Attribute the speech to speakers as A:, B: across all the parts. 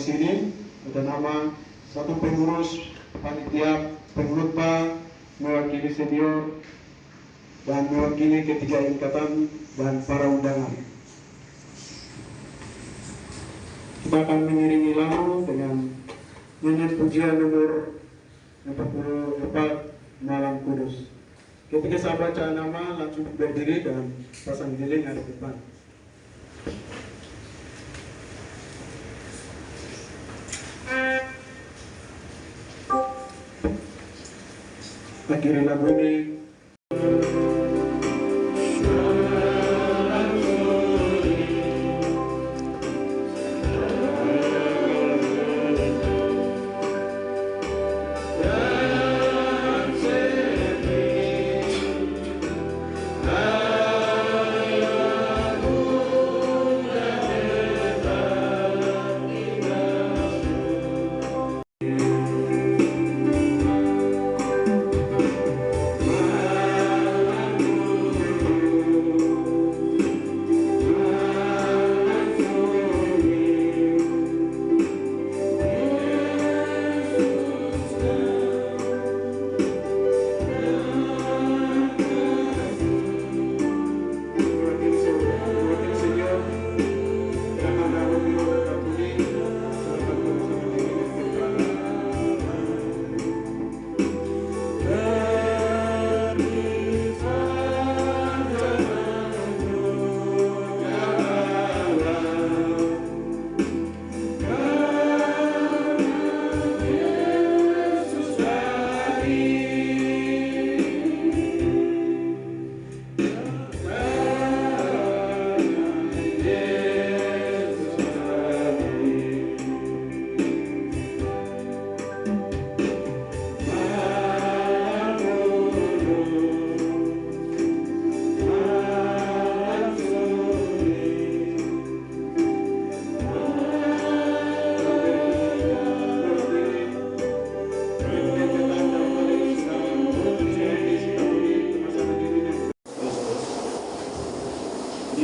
A: di sini ada nama satu pengurus panitia pengkhotbah mewakili senior dan mewakili ketiga ikatan dan para undangan. Kita akan mengiringi lalu dengan nyanyian pujian nomor 44 Malam Kudus. Ketika saya baca nama, langsung berdiri dan pasang giling ada depan. Akhirnya lagu ini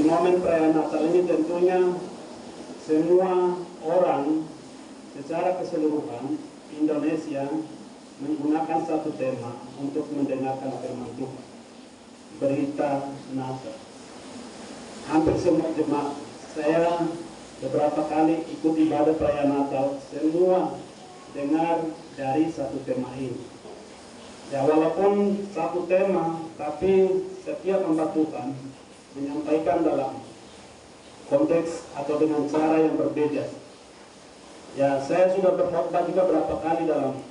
A: momen perayaan Natal ini tentunya semua orang secara keseluruhan Indonesia menggunakan satu tema untuk mendengarkan firman Tuhan, berita Natal. Hampir semua jemaat saya beberapa kali ikut ibadah perayaan Natal, semua dengar dari satu tema ini. Ya, walaupun satu tema, tapi setiap hamba Tuhan menyampaikan dalam konteks atau dengan cara yang berbeda. Ya, saya sudah berkhotbah juga berapa kali dalam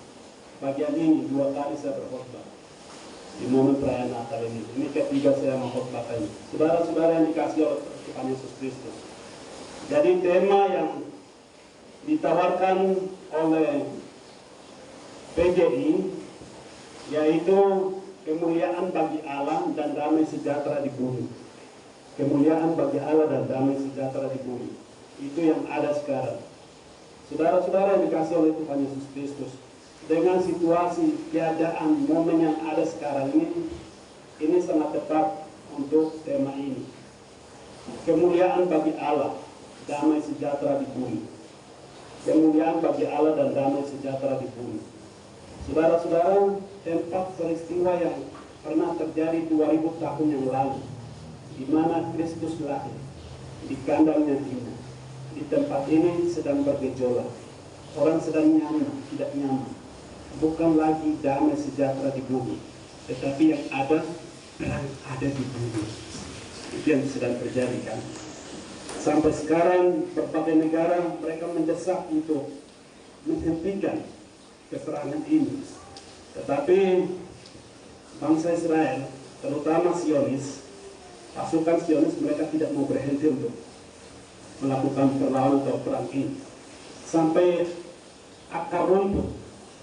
A: bagian ini, 2 kali saya berkhotbah di momen perayaan Natal ini. Ini ketiga saya mengkhotbahkan. Saudara-saudara yang dikasihi oleh Tuhan Yesus Kristus. Jadi tema yang ditawarkan oleh PGI yaitu kemuliaan bagi Allah dan damai sejahtera di bumi. Kemuliaan bagi Allah dan damai sejahtera di bumi. Itu yang ada sekarang. Saudara-saudara yang dikasihi oleh Tuhan Yesus Kristus, dengan situasi keadaan momen yang ada sekarang ini sangat tepat untuk tema ini. Kemuliaan bagi Allah, damai sejahtera di bumi. Kemuliaan bagi Allah dan damai sejahtera di bumi. Saudara-saudara, tempat peristiwa yang pernah terjadi 2000 tahun yang lalu, di mana Kristus lahir di kandangnya Dina. Di tempat ini sedang bergejolak. Orang sedang nyaman, tidak nyaman. Bukan lagi damai sejahtera di bumi, tetapi yang ada perang ada di bumi. Itu yang sedang terjadi kan. Sampai sekarang berbagai negara mereka mendesak untuk menghentikan peperangan ini. Tetapi bangsa Israel, terutama Zionis, pasukan Zionis, mereka tidak mau berhenti untuk melakukan perlawanan atau perang ini. Sampai akar rumput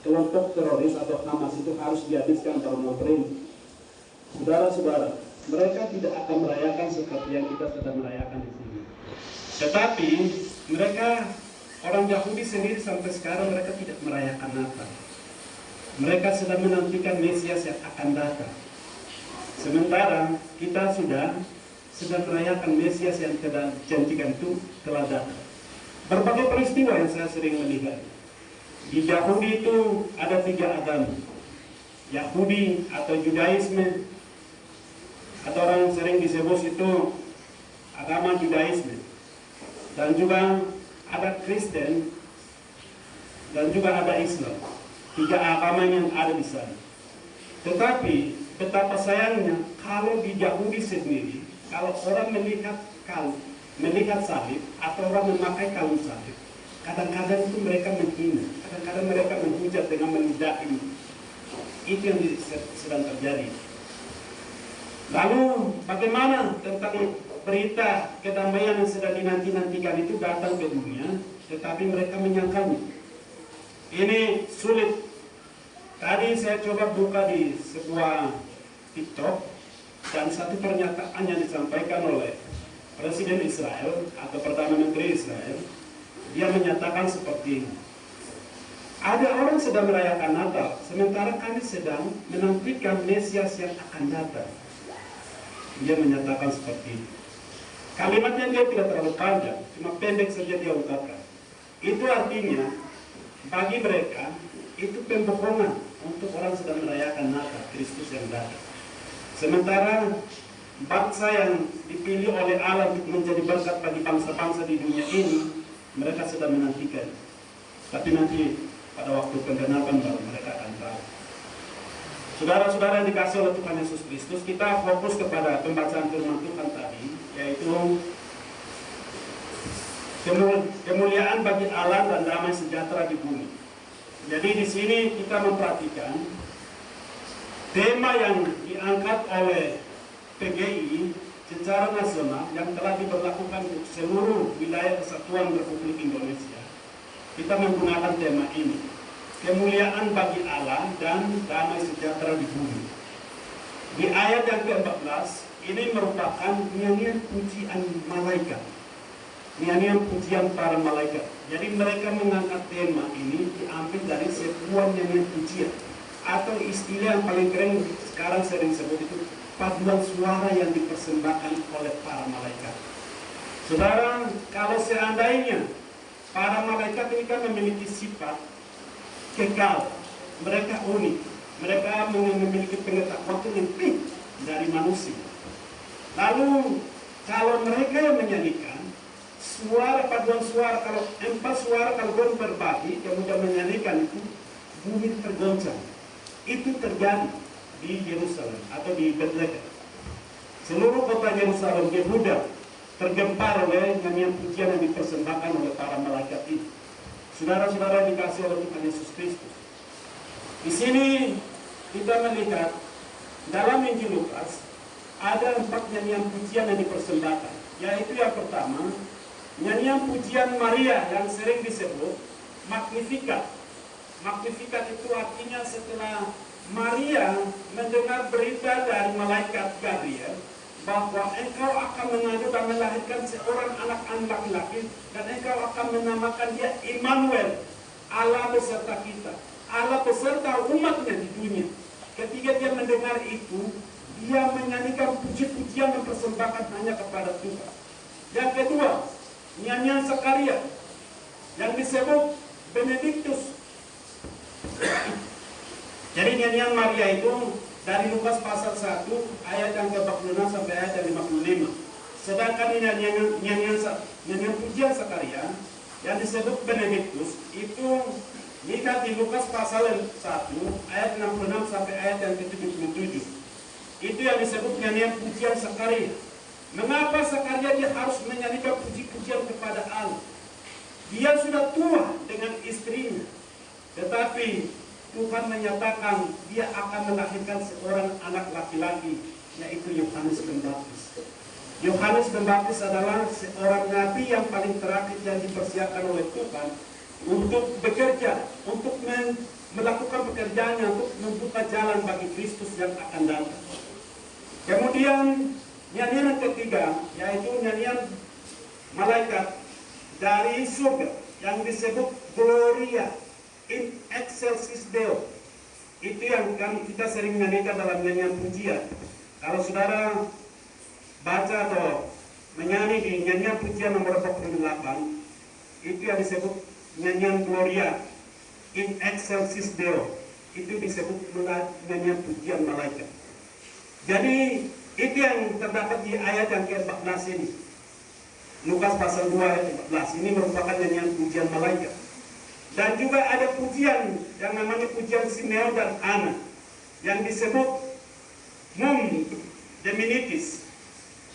A: kelompok teroris atau Hamas itu harus dihabiskan tahun November ini. Saudara-saudara, mereka tidak akan merayakan seperti yang kita sedang merayakan di sini. Tetapi mereka, orang Yahudi sendiri sampai sekarang mereka tidak merayakan Natal. Mereka sedang menantikan Mesias yang akan datang. Sementara kita sedang merayakan Mesias yang telah dijanjikan itu telah datang. berbagai peristiwa yang saya sering melihat. Di Yahudi itu ada 3 agama. Yahudi atau Judaisme, atau orang yang sering disebut itu agama Judaisme. Dan juga ada Kristen, dan juga ada Islam. 3 agama yang ada di sana. Tetapi betapa sayangnya kalau di Yahudi sendiri, kalau orang melihat salib atau orang memakai kalung salib, kadang-kadang itu mereka menghina, kadang-kadang mereka menghujat dengan meludahi. Itu yang sedang terjadi. Lalu bagaimana tentang berita kedamaian yang sedang dinanti-nantikan itu datang ke dunia, tetapi mereka menyangkalnya. Ini sulit. Tadi saya coba buka di sebuah TikTok, dan satu pernyataan yang disampaikan oleh Presiden Israel atau Perdana Menteri Israel. Dia menyatakan seperti ini: ada orang sedang merayakan Natal, sementara kami sedang menantikan Mesias yang akan datang. Dia menyatakan seperti itu. Kalimatnya dia tidak terlalu panjang, cuma pendek saja dia ungkapkan. Itu artinya bagi mereka itu pembohongan untuk orang sedang merayakan Natal Kristus yang datang. Sementara bangsa yang dipilih oleh Allah untuk menjadi berkat bagi bangsa-bangsa di dunia ini, mereka sedang menantikan. Tapi nanti pada waktu penggenapan baru mereka akan tahu. Saudara-saudara yang dikasih oleh Tuhan Yesus Kristus, kita fokus kepada pembacaan firman Tuhan tadi, yaitu kemuliaan bagi Allah dan damai sejahtera di bumi. Jadi di sini kita memperhatikan tema yang diangkat oleh PGI secara nasional yang telah diberlakukan untuk seluruh wilayah Kesatuan Republik Indonesia. Kita menggunakan tema ini, kemuliaan bagi Allah dan damai sejahtera di bumi. Di ayat yang ke-14 ini merupakan nyanyian pujian malaikat, nyanyian pujian para malaikat. Jadi mereka mengangkat tema ini diambil dari sebuah nyanyian pujian, atau istilah yang paling keren sekarang sering disebut itu paduan suara yang dipersembahkan oleh para malaikat. Saudara, kalau seandainya para malaikat ini kan memiliki sifat kekal, mereka unik, mereka memiliki pengetahuan yang lebih dari manusia. Lalu kalau mereka yang menyanyikan suara, paduan suara, kalau 4 suara kalau berbagi kemudian menyanyikan itu, bumi tergoncang. Itu terjadi di Yerusalem atau di Bethlehem. Seluruh kota Yerusalem, Yehuda, tergempar oleh nyanyian pujian yang dipersembahkan oleh para malaikat itu. Saudara-saudara yang dikasih oleh Tuhan Yesus Kristus, di sini kita melihat dalam Injil Lukas ada 4 nyanyian pujian yang dipersembahkan. Yaitu yang pertama, nyanyian pujian Maria yang sering disebut Magnificat. Magnificat itu artinya setelah Maria mendengar berita dari malaikat Gabriel bahwa engkau akan mengandung dan melahirkan seorang anak laki-laki, dan engkau akan menamakan dia Immanuel, Allah beserta kita, Allah beserta umatnya di dunia. Ketika dia mendengar itu, dia menyanyikan puji-pujian dan persembahkan hanya kepada Tuhan. Yang kedua, nyanyian Zakaria yang disebut Benedictus. Jadi nyanyian Maria itu dari Lukas pasal 1 ayat yang ke-46 sampai ayat yang 55. Sedangkan nyanyian pujian Zakaria yang disebut Benedictus itu jika di Lukas pasal 1 ayat 66 sampai ayat yang ke-77. Itu yang disebut nyanyian pujian Zakaria. Mengapa Zakaria dia harus menyanyikan puji-pujian kepada Allah? Dia sudah tua dengan istrinya, tetapi Tuhan menyatakan dia akan melahirkan seorang anak laki-laki, yaitu Yohanes Pembaptis. Yohanes Pembaptis adalah seorang nabi yang paling terakhir yang dipersiapkan oleh Tuhan untuk bekerja, untuk melakukan pekerjaannya, untuk membuka jalan bagi Kristus yang akan datang. Kemudian nyanyian yang ketiga, yaitu nyanyian malaikat dari surga yang disebut Gloria in excelsis Deo. Itu yang kita sering nyanyikan dalam nyanyian pujian. Kalau saudara baca atau menyanyi di nyanyian pujian nomor 48, itu yang disebut nyanyian Gloria in excelsis Deo, itu disebut nyanyian pujian malaikat. Jadi itu yang terdapat di ayat yang ke-14 ini, Lukas pasal 2 ayat 14. Ini merupakan nyanyian pujian malaikat. Dan juga ada pujian yang namanya pujian Simeon dan Ana yang disebut Mum Deminitis.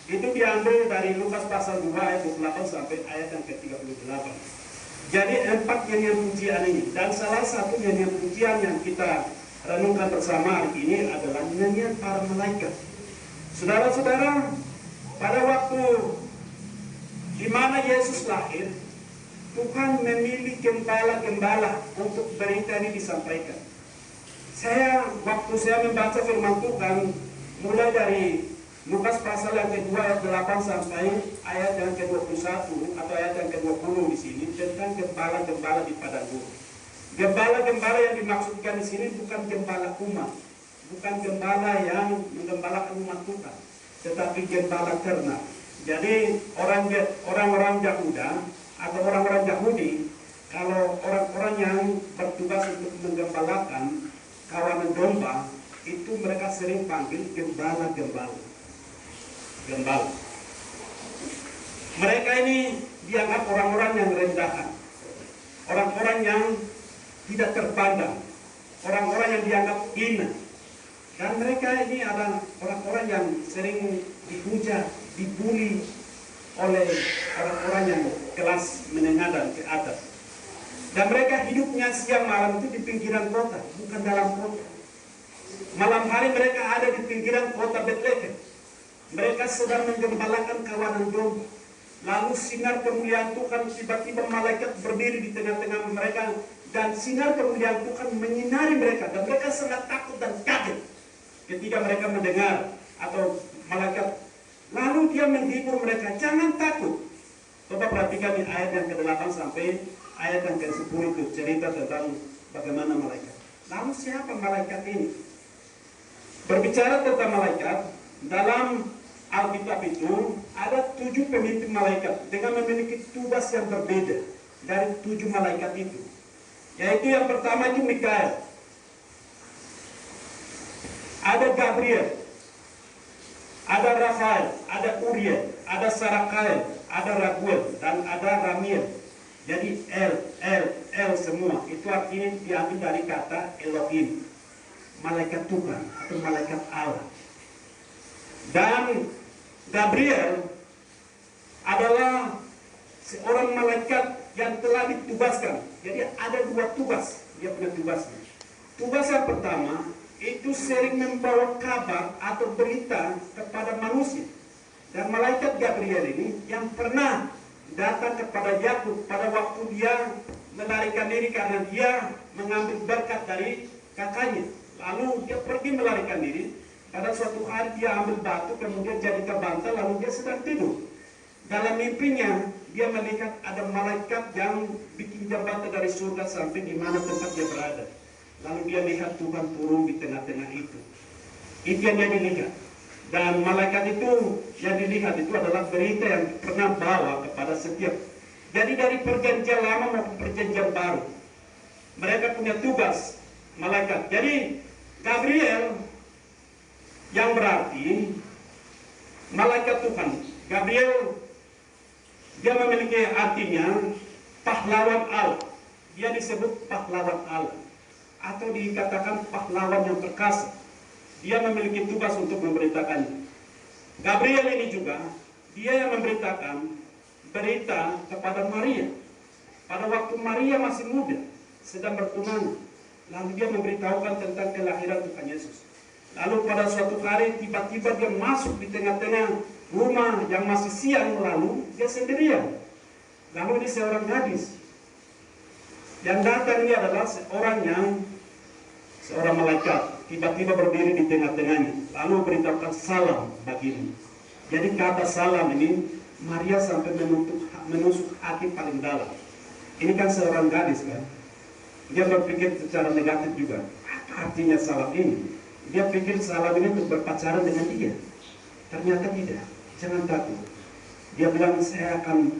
A: Itu diambil dari Lukas pasal 2 ayat 28 sampai ayat yang ke-38. Jadi 4 nyanyian pujian ini. Dan salah satu nyanyian pujian yang kita renungkan bersama hari ini adalah nyanyian para malaikat. Saudara-saudara, pada waktu di mana Yesus lahir, Tuhan memilih gembala-gembala untuk berita ini disampaikan. Waktu saya membaca firman Tuhan, mulai dari Lukas pasal yang kedua ayat 8 sampai ayat yang ke-21 atau ayat yang ke-20 di sini tentang gembala-gembala di padang gurun. Gembala-gembala yang dimaksudkan di sini bukan gembala umat, bukan gembala yang menggembalakan umat Tuhan, tetapi gembala ternak. Jadi orang-orang Yahuda atau orang-orang Yahudi, kalau orang-orang yang bertugas untuk menggembalakan kawanan domba, itu mereka sering panggil gembala-gembala. Mereka ini dianggap orang-orang yang rendahan, orang-orang yang tidak terpandang, orang-orang yang dianggap hina. Dan mereka ini adalah orang-orang yang sering dihujat, dibuli oleh orang-orang yang kelas menengah dan ke atas. Dan mereka hidupnya siang malam itu di pinggiran kota, bukan dalam kota. Malam hari mereka ada di pinggiran kota Bethlehem. Mereka sedang menggembalakan kawanan domba. Lalu sinar kemuliaan Tuhan, tiba-tiba malaikat berdiri di tengah-tengah mereka, dan sinar kemuliaan Tuhan menyinari mereka, dan mereka sangat takut dan kaget ketika mereka mendengar atau malaikat. Lalu dia menghibur mereka, jangan takut. Coba perhatikan di ayat yang ke-8 sampai ayat yang ke-10 itu cerita tentang bagaimana malaikat. Lalu siapa malaikat ini? Berbicara tentang malaikat, dalam Alkitab itu ada 7 pemimpin malaikat dengan memiliki tugas yang berbeda dari 7 malaikat itu. Yaitu yang pertama itu Mikael, ada Gabriel, ada Rafael, ada Uriel, ada Sarakael, ada Raguel, dan ada Ramiel. Jadi El semua itu artinya diambil dari kata Elohim, malaikat Tuhan atau malaikat Allah. Dan Gabriel adalah seorang malaikat yang telah ditugaskan. Jadi ada 2 tugas, dia punya tugasnya. Tugas yang pertama itu sering membawa kabar atau berita kepada manusia. Dan malaikat Gabriel ini yang pernah datang kepada Yakub pada waktu dia melarikan diri karena dia mengambil berkat dari kakaknya. Lalu dia pergi melarikan diri. Pada suatu hari dia ambil batu, kemudian jadikan bantal, lalu dia sedang tidur. Dalam mimpinya, dia melihat ada malaikat yang bikin jembatan dari surga sampai di mana tempat dia berada. Lalu dia lihat Tuhan turun di tengah-tengah itu. Itu yang dia dilihat. Dan malaikat itu yang dilihat itu adalah berita yang pernah bawa kepada setiap. Jadi dari perjanjian lama maupun perjanjian baru, mereka punya tugas malaikat. Jadi Gabriel yang berarti malaikat Tuhan. Gabriel dia memiliki artinya pahlawan Allah. Dia disebut pahlawan Allah atau dikatakan pahlawan yang perkasa. Dia memiliki tugas untuk memberitakannya. Gabriel ini juga dia yang memberitakan berita kepada Maria pada waktu Maria masih muda, sedang bertunangan. Lalu dia memberitahukan tentang kelahiran Tuhan Yesus. Lalu pada suatu hari tiba-tiba dia masuk di tengah-tengah rumah yang masih siang, lalu dia sendirian. Lalu ini seorang gadis. Yang datang ini adalah seorang malaikat tiba-tiba berdiri di tengah-tengahnya, lalu beritahukan salam bagimu. Jadi kata salam ini Maria sampai menusuk hati paling dalam. Ini kan seorang gadis kan, dia berpikir secara negatif juga. Apa artinya salam ini? Dia pikir salam ini untuk berpacaran dengan dia. Ternyata tidak. Jangan takut. Dia bilang saya akan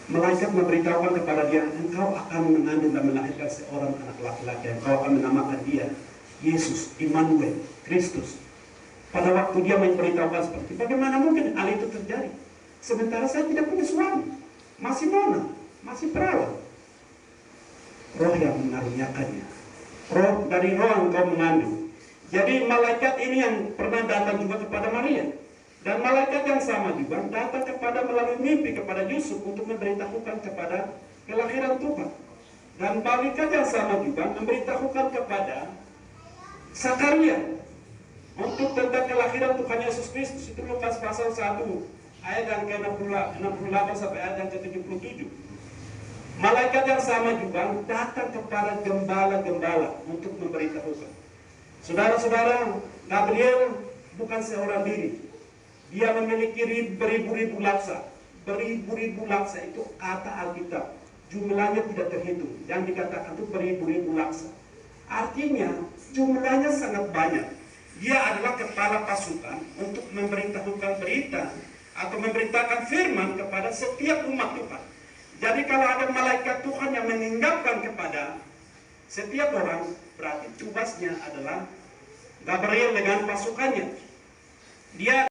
A: Malaikat memberitahukan kepada dia, engkau akan mengandung dan melahirkan seorang anak laki-laki. Engkau akan menamakan dia Yesus, Immanuel, Kristus. Pada waktu dia memberitahukan seperti itu, bagaimana mungkin hal itu terjadi? Sementara saya tidak punya suami, masih nona, masih perawan. Roh yang mengaruniakannya, roh dari roh yang engkau mengandung. Jadi malaikat ini yang pernah datang juga kepada Maria. Dan malaikat yang sama juga datang kepada melalui mimpi kepada Yusuf untuk memberitahukan kepada kelahiran Tuhan. Dan malaikat yang sama juga memberitahukan kepada Zakaria untuk tentang kelahiran Tuhan Yesus Kristus. Itu Lukas pasal 1 ayat yang ke-68 sampai ayat yang ke-77. Malaikat yang sama juga datang kepada gembala-gembala untuk memberitahukan. Saudara-saudara, Gabriel bukan seorang diri. Dia memiliki beribu-ribu laksa. Beribu-ribu laksa itu kata Alkitab. Jumlahnya tidak terhitung. Yang dikatakan itu beribu-ribu laksa. Artinya jumlahnya sangat banyak. Dia adalah kepala pasukan untuk memberitahukan berita atau memberitakan firman kepada setiap umat Tuhan. Jadi kalau ada malaikat Tuhan yang mengingatkan kepada setiap orang, berarti tugasnya adalah Gabriel dengan pasukannya. Dia